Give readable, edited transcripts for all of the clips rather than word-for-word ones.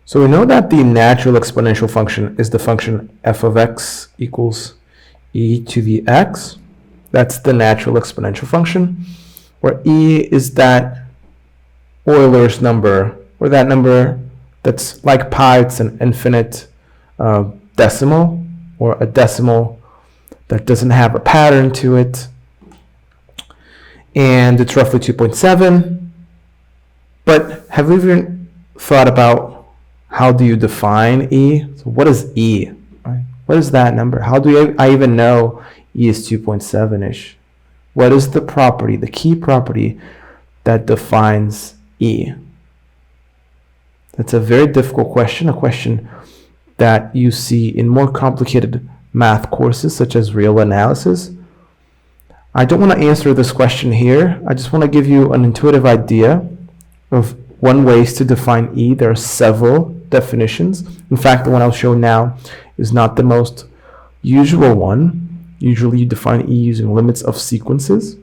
So we know that the natural exponential function is the function f of x equals e to the x. That's the natural exponential function, where e is that Euler's number, or that number that's like pi, it's an infinite decimal, or a decimal that doesn't have a pattern to it. And it's roughly 2.7. But have you ever thought about how do you define e? So what is e? Right? What is that number? How do I even know e is 2.7-ish? What is the property, the key property that defines e? That's a very difficult question, a question that you see in more complicated math courses such as real analysis. I don't want to answer this question here. I just want to give you an intuitive idea of one ways to define e. There are several definitions. In fact, the one I'll show now is not the most usual one. Usually you define e using limits of sequences.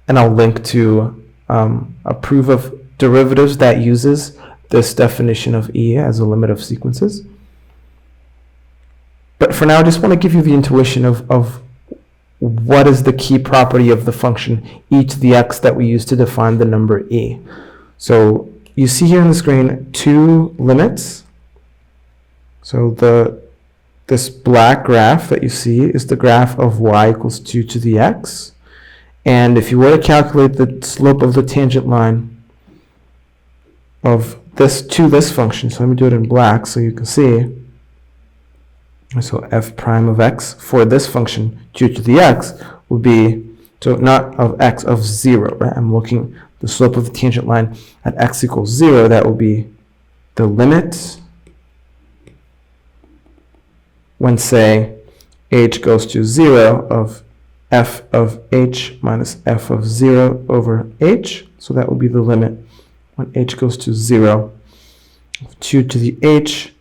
And I'll link to a proof of derivatives that uses this definition of e as a limit of sequences. But for now, I just want to give you the intuition of what is the key property of the function e to the x that we use to define the number e. So you see here on the screen two limits. So this black graph that you see is the graph of y equals 2 to the x. And if you were to calculate the slope of the tangent line of this to this function, so let me do it in black so you can see. So f prime of x for this function 2 to the x would be, so not of x, of 0, right? I'm looking the slope of the tangent line at x equals 0. That will be the limit when, say, h goes to 0 of f of h minus f of 0 over h. So that will be the limit when h goes to 0 of 2 to the h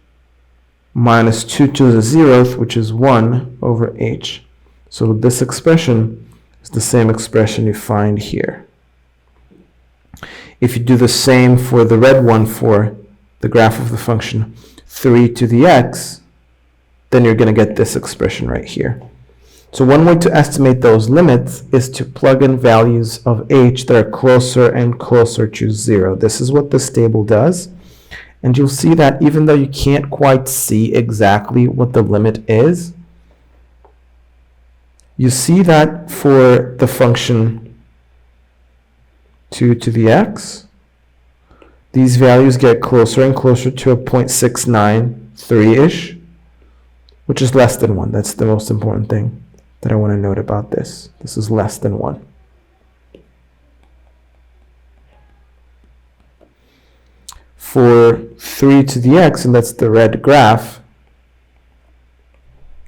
minus 2 to the 0th, which is 1 over h. So this expression is the same expression you find here. If you do the same for the red one for the graph of the function 3 to the x, then you're going to get this expression right here. So one way to estimate those limits is to plug in values of h that are closer and closer to 0. This is what this table does. And you'll see that even though you can't quite see exactly what the limit is, you see that for the function 2 to the x, these values get closer and closer to a 0.693-ish, which is less than 1. That's the most important thing that I want to note about this. This is less than 1. For 3 to the x, and that's the red graph,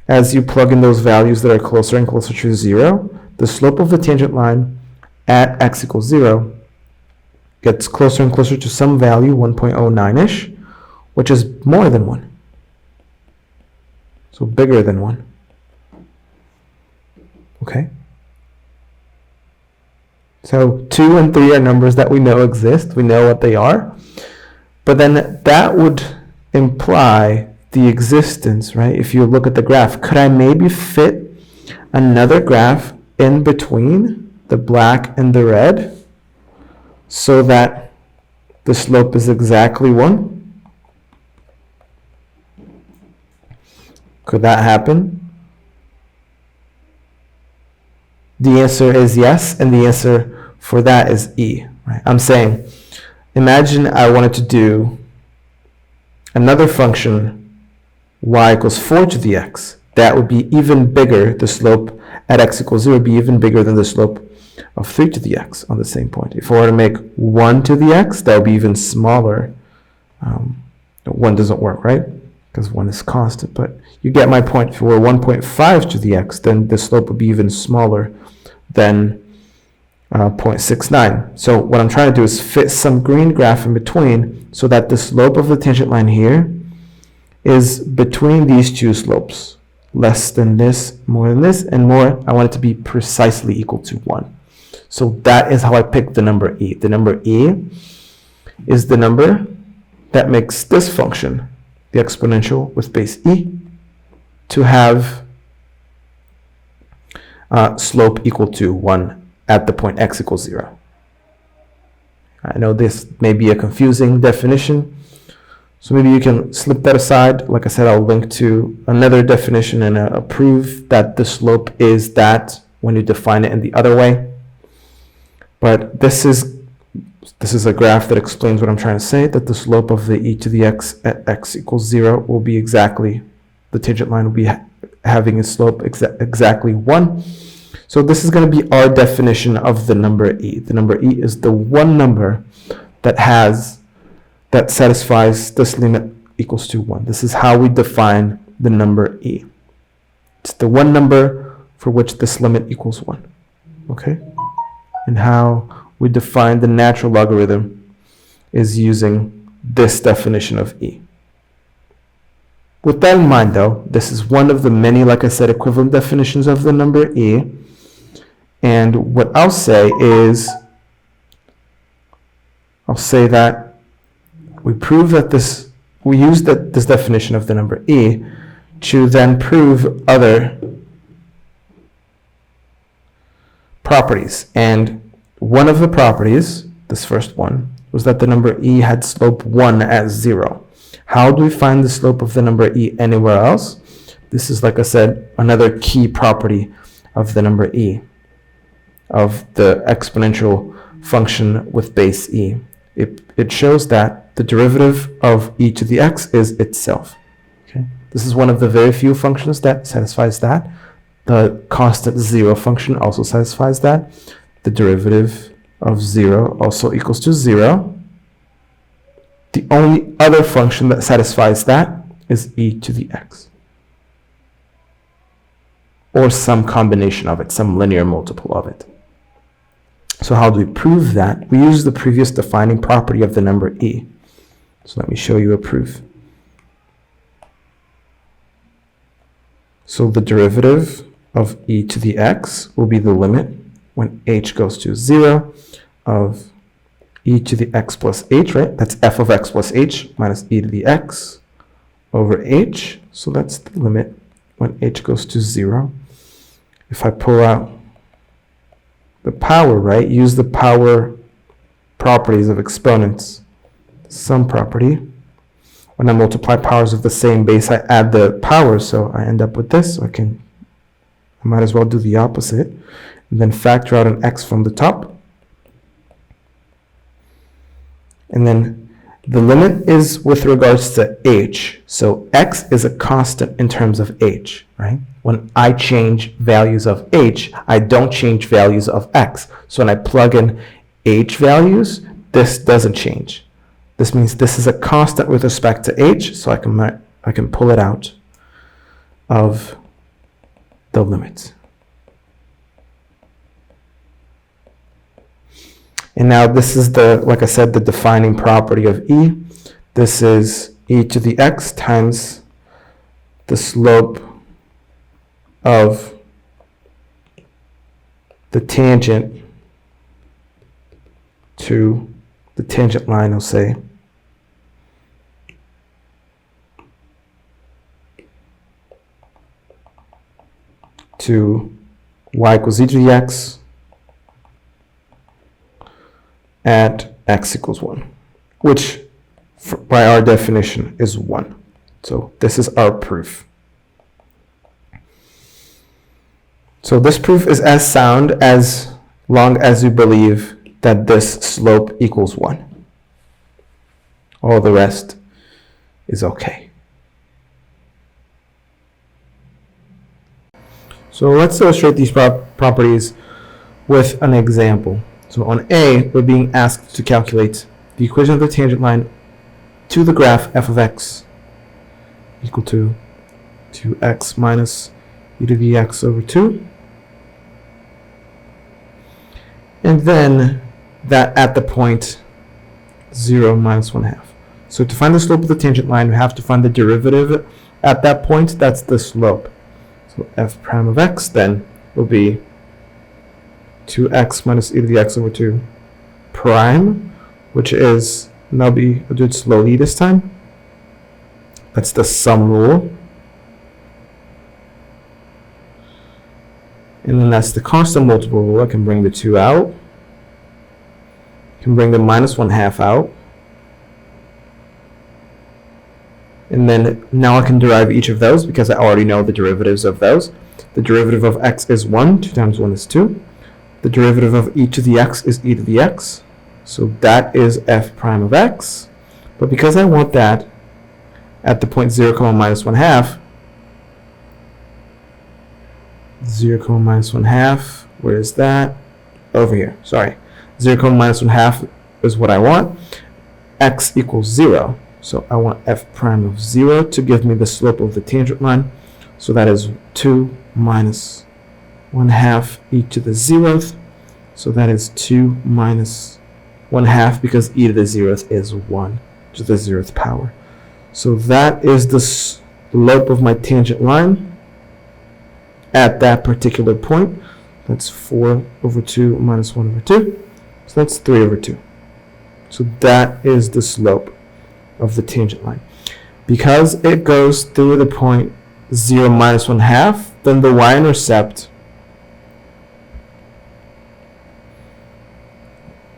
as you plug in those values that are closer and closer to 0, the slope of the tangent line at x equals 0 gets closer and closer to some value, 1.09-ish, which is more than 1. So bigger than 1. Okay? So 2 and 3 are numbers that we know exist. We know what they are. But then that would imply the existence, right? If you look at the graph, could I maybe fit another graph in between the black and the red so that the slope is exactly 1? Could that happen? The answer is yes, and the answer for that is E. Right? I'm saying, imagine I wanted to do another function y equals 4 to the x. That would be even bigger. The slope at x equals 0 would be even bigger than the slope of 3 to the x on the same point. If I were to make 1 to the x, that would be even smaller. 1 doesn't work, right? Because 1 is constant. But you get my point. If it were 1.5 to the x, then the slope would be even smaller than 0.69. So what I'm trying to do is fit some green graph in between so that the slope of the tangent line here is between these two slopes. Less than this, more than this, and more. I want it to be precisely equal to 1. So that is how I pick the number E. The number E is the number that makes this function, the exponential with base e, to have slope equal to 1 at the point x equals 0. I know this may be a confusing definition, so maybe you can slip that aside. Like I said, I'll link to another definition and a proof that the slope is that when you define it in the other way. But this is a graph that explains what I'm trying to say, that the slope of the e to the x at x equals 0 will be exactly, the tangent line will be having a slope exactly 1. So this is going to be our definition of the number e. The number e is the one number that satisfies this limit equals to 1. This is how we define the number e. It's the one number for which this limit equals 1. Okay? And how we define the natural logarithm is using this definition of e. With that in mind, though, this is one of the many, like I said, equivalent definitions of the number e. And what I'll say is, I'll say that we prove that we use this definition of the number e to then prove other properties. And one of the properties, this first one, was that the number e had slope 1 as 0. How do we find the slope of the number e anywhere else? This is, like I said, another key property of the number e, of the exponential function with base e. It shows that the derivative of e to the x is itself. Okay? This is one of the very few functions that satisfies that. The constant 0 function also satisfies that. The derivative of 0 also equals to 0. The only other function that satisfies that is e to the x, or some combination of it, some linear multiple of it. So how do we prove that? We use the previous defining property of the number e. So let me show you a proof. So the derivative of e to the x will be the limit when h goes to 0 of e to the x plus h, right? That's f of x plus h minus e to the x over h. So that's the limit when h goes to 0. If I pull out the power, right, use the power properties of exponents, sum property. When I multiply powers of the same base, I add the powers, so I end up with this. So I might as well do the opposite, and then factor out an x from the top. And then the limit is with regards to h. So x is a constant in terms of h, right? When I change values of h, I don't change values of x. So when I plug in h values, this doesn't change. This means this is a constant with respect to h, so I can pull it out of the limit. And now this is like I said, the defining property of e. This is e to the x times the slope of the tangent to the tangent line, I'll say, to y equals e to the x at x equals 1, which by our definition is 1. So this is our proof. So this proof is as sound as long as you believe that this slope equals 1. All the rest is okay. So let's illustrate these properties with an example. So on A, we're being asked to calculate the equation of the tangent line to the graph f of x equal to 2x minus e to the x over 2. And then that at the point 0 minus 1/2. So to find the slope of the tangent line, we have to find the derivative at that point. That's the slope. So f prime of x then will be 2x minus e to the x over 2 prime, which is and I'll do it slowly this time. That's the sum rule. And then that's the constant multiple rule. I can bring the 2 out. Can bring the minus 1/2 out. And then now I can derive each of those because I already know the derivatives of those. The derivative of x is 1. 2 times 1 is 2. The derivative of e to the x is e to the x. So that is f prime of x. But because I want that at the point 0, minus 1/2, 0, minus 1/2, where is that? Over here, sorry. 0, minus 1/2 is what I want. X equals 0. So I want f prime of 0 to give me the slope of the tangent line. So that is 2 minus 1/2 e to the 0th. So that is 2 minus 1/2 because e to the 0th is 1 to the 0th power. So that is the slope of my tangent line at that particular point. That's 4 over 2 minus 1 over 2. So that's 3 over 2. So that is the slope of the tangent line. Because it goes through the point 0 minus 1/2, then the y-intercept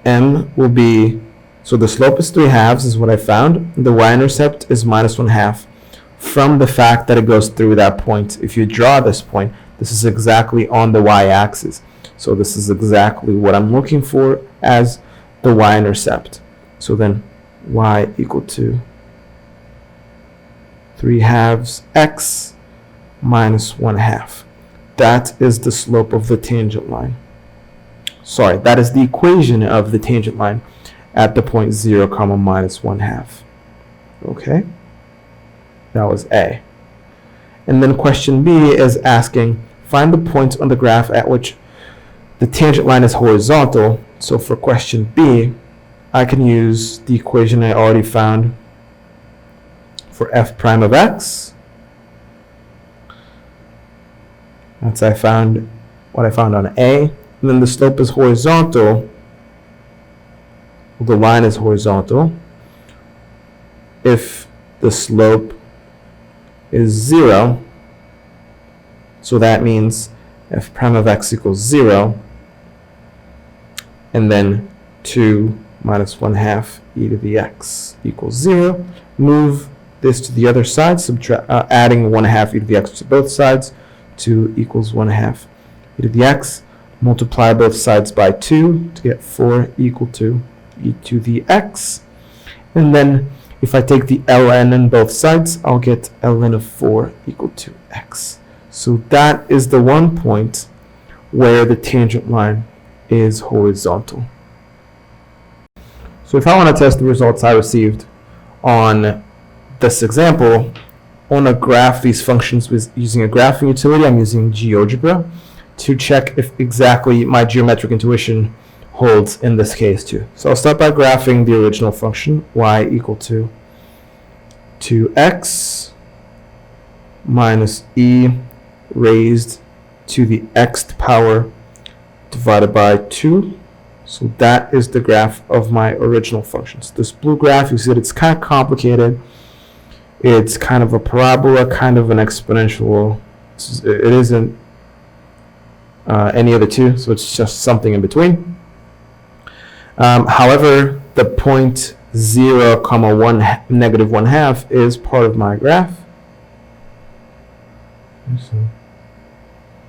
m will be, so the slope is 3/2 is what I found. The y-intercept is minus 1/2 from the fact that it goes through that point. If you draw this point, this is exactly on the y-axis. So this is exactly what I'm looking for as the y-intercept. So then y equal to 3/2 x minus 1/2. That is the slope of the tangent line. Sorry, that is the equation of the tangent line at the point 0, minus 1/2. Okay, that was A. And then question B is asking, find the points on the graph at which the tangent line is horizontal. So for question B, I can use the equation I already found for f prime of x. That's what I found on A. And then the slope is horizontal. Well, the line is horizontal if the slope is 0. So that means f prime of x equals 0. And then 2 minus 1/2 e to the x equals 0. Move this to the other side, adding 1/2 e to the x to both sides. 2 equals 1/2 e to the x. Multiply both sides by 2 to get 4 equal to e to the x. And then if I take the ln on both sides, I'll get ln of 4 equal to x. So that is the one point where the tangent line is horizontal. So if I want to test the results I received on this example, I want to graph these functions using a graphing utility. I'm using Geogebra to check if exactly my geometric intuition holds in this case too. So I'll start by graphing the original function, y equal to 2x minus e raised to the xth power divided by 2. So that is the graph of my original functions. This blue graph, you see that it's kind of complicated. It's kind of a parabola, kind of an exponential. It isn't any of the two, so it's just something in between. However, the point 0, 1, negative 1/2 is part of my graph. So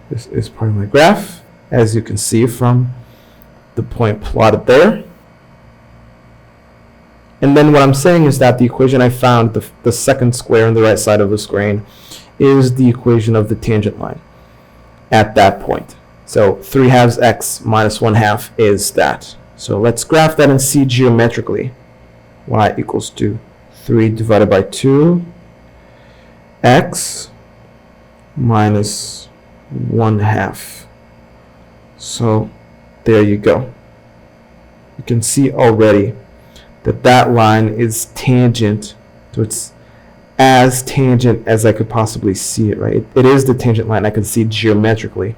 this is part of my graph, as you can see from the point plotted there. And then what I'm saying is that the equation I found, the second square on the right side of the screen, is the equation of the tangent line at that point. So 3/2 x minus 1/2 is that. So let's graph that and see geometrically. Y equals to 3 divided by 2 x minus 1/2. So there you go. You can see already that that line is tangent. So it's as tangent as I could possibly see it, right? It is the tangent line. I can see geometrically.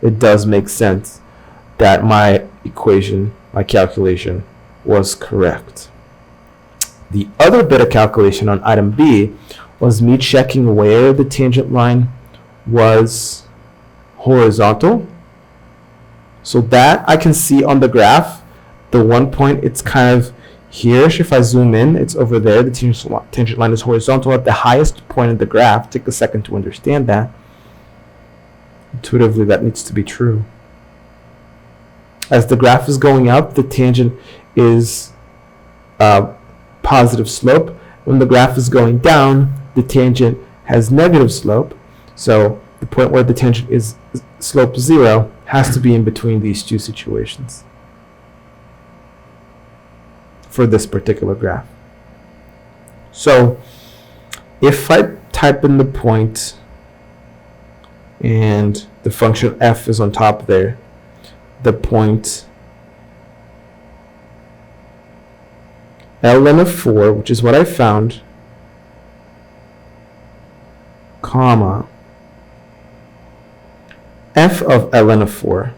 It does make sense that my equation, my calculation, was correct. The other bit of calculation on item B was me checking where the tangent line was horizontal. So that I can see on the graph. The one point, it's kind of here. If I zoom in, it's over there. The tangent line is horizontal at the highest point of the graph. Take a second to understand that. Intuitively, that needs to be true. As the graph is going up, the tangent is positive slope. When the graph is going down, the tangent has negative slope. So the point where the tangent is slope 0 has to be in between these two situations for this particular graph. So if I type in the point and the function f is on top there, the point ln of 4, which is what I found, comma, f of ln of 4.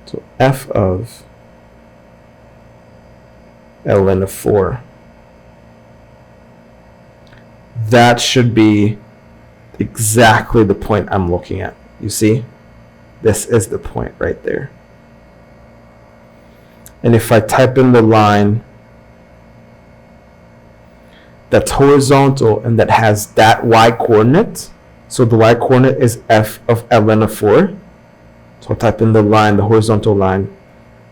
So f of ln of 4. That should be exactly the point I'm looking at. You see? This is the point right there. And if I type in the line that's horizontal and that has that y coordinate, so the y coordinate is f of ln of 4. So I'll type in the line, the horizontal line,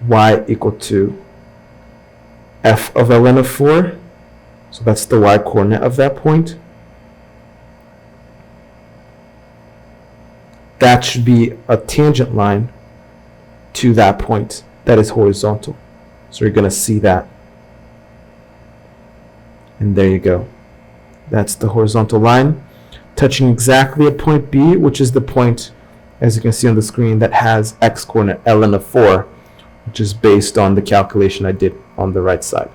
y equal to f of ln of 4. So that's the y coordinate of that point. That should be a tangent line to that point that is horizontal. So you're going to see that. And there you go. That's the horizontal line touching exactly at point B, which is the point, as you can see on the screen, that has x coordinate ln of 4, which is based on the calculation I did on the right side.